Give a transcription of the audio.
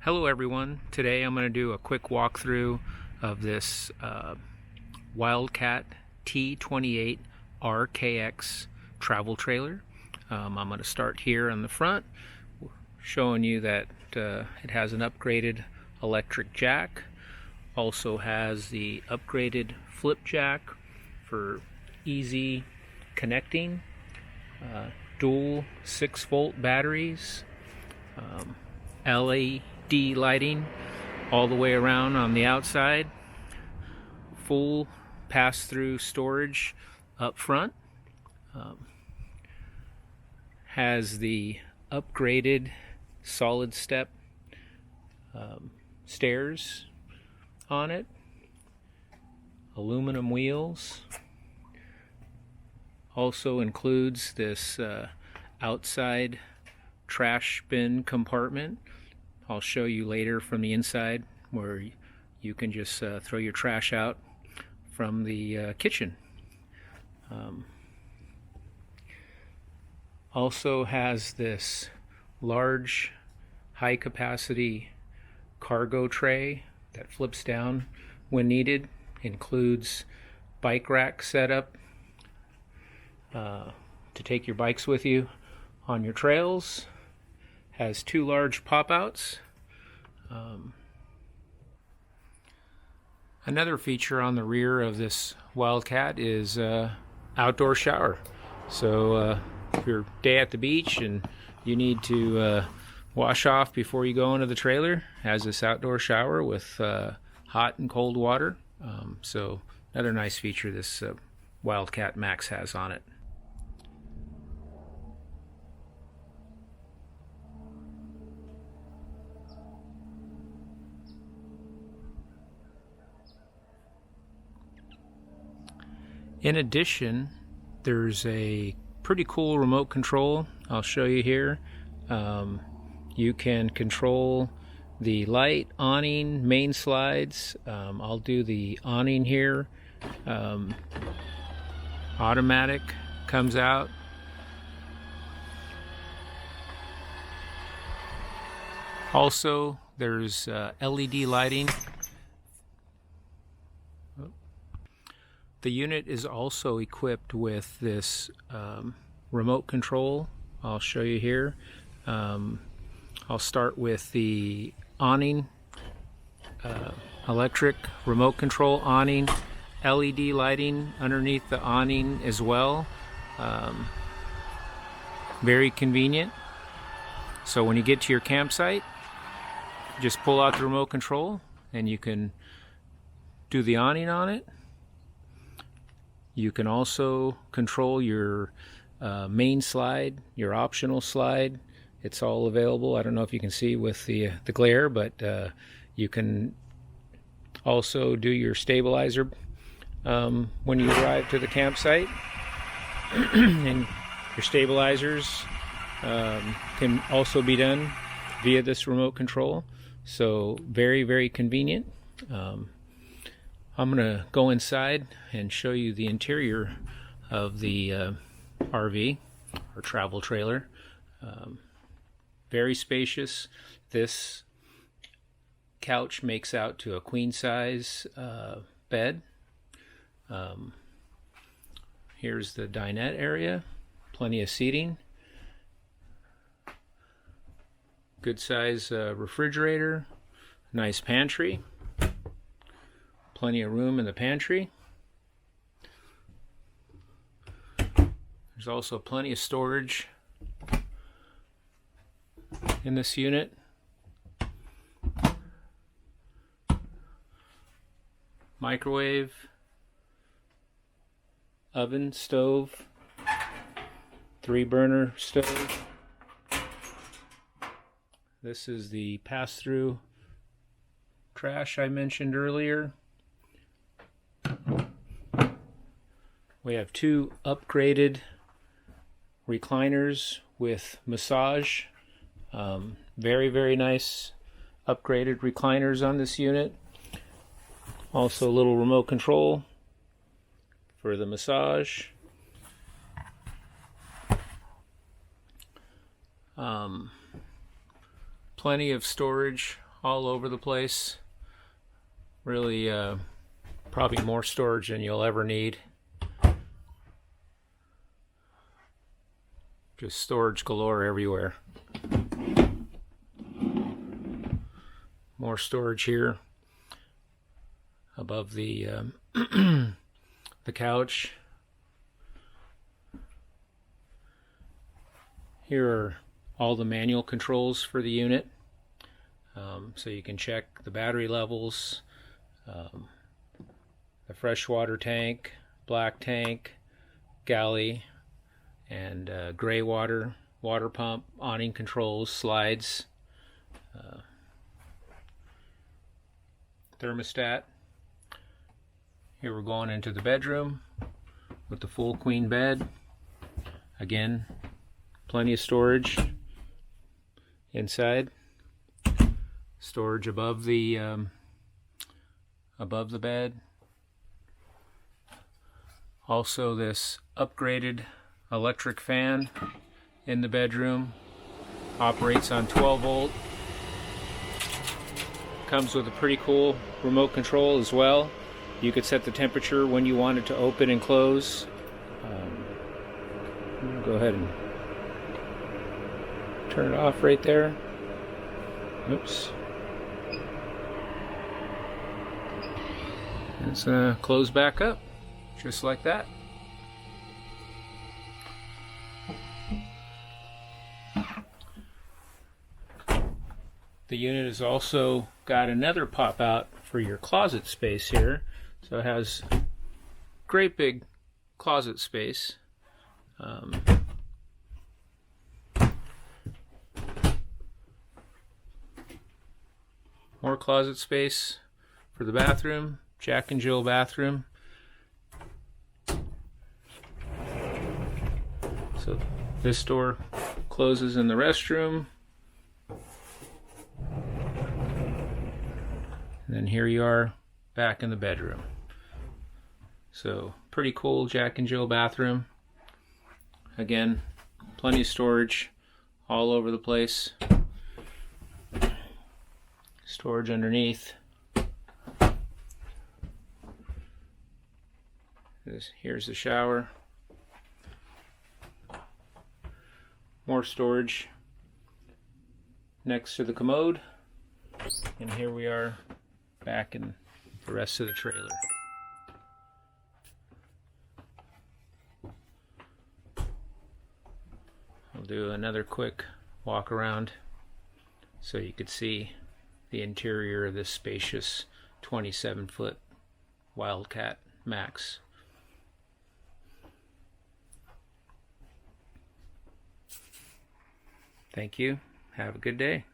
Hello everyone. Today I'm going to do a quick walkthrough of this Wildcat T28RKX travel trailer. I'm going to start here on the front, showing you that it has an upgraded electric jack. Also has the upgraded flip jack for easy connecting. Dual 6-volt batteries. LED lighting all the way around on the outside, full pass-through storage up front, has the upgraded solid step stairs on it, aluminum wheels, also includes this outside trash bin compartment. I'll show you later from the inside where you can just throw your trash out from the kitchen. Also has this large high capacity cargo tray that flips down when needed. Includes bike rack setup to take your bikes with you on your trails. Has 2 large pop-outs. Another feature on the rear of this Wildcat is outdoor shower. So if you're day at the beach and you need to wash off before you go into the trailer, has this outdoor shower with hot and cold water. So another nice feature this Wildcat Maxx has on it. In addition, there's a pretty cool remote control I'll show you here. You can control the light, awning, main slides. I'll do the awning here. Automatic comes out. Also, there's LED lighting. The unit is also equipped with this remote control. I'll show you here. I'll start with the awning, electric remote control awning, LED lighting underneath the awning as well. Very convenient. So when you get to your campsite, just pull out the remote control and you can do the awning on it. You can also control your main slide, your optional slide. It's all available. I don't know if you can see with the glare, but you can also do your stabilizer when you arrive to the campsite. And your stabilizers can also be done via this remote control. So very, very convenient. I'm going to go inside and show you the interior of the RV, or travel trailer. Very spacious. This couch makes out to a queen size bed. Here's the dinette area, plenty of seating. Good size refrigerator, nice pantry. Plenty of room in the pantry. There's also plenty of storage in this unit. Microwave, oven, stove, 3-burner stove. This is the pass-through trash I mentioned earlier. We have 2 upgraded recliners with massage. Very, very nice upgraded recliners on this unit. Also a little remote control for the massage. Plenty of storage all over the place. Really, probably more storage than you'll ever need. Just storage galore everywhere. More storage here above the the couch. Here are all the manual controls for the unit, so you can check the battery levels, the freshwater tank, black tank, galley, and gray water pump, awning controls, slides, thermostat. Here we're going into the bedroom with the full queen bed. Again, plenty of storage inside. Storage above the bed. Also, this upgraded electric fan in the bedroom. Operates on 12 volt. Comes with a pretty cool remote control as well. You could set the temperature when you want it to open and close. Go ahead and turn it off right there. Oops. It's gonna close back up, just like that. The unit has also got another pop out for your closet space here. So it has great big closet space. More closet space for the bathroom, Jack and Jill bathroom. So this door closes in the restroom. And then here you are back in the bedroom. So pretty cool Jack and Jill bathroom. Again, plenty of storage all over the place. Storage underneath. Here's the shower. More storage next to the commode. And here we are back in the rest of the trailer. I'll do another quick walk around so you could see the interior of this spacious 27-foot Wildcat Maxx. Thank you. Have a good day.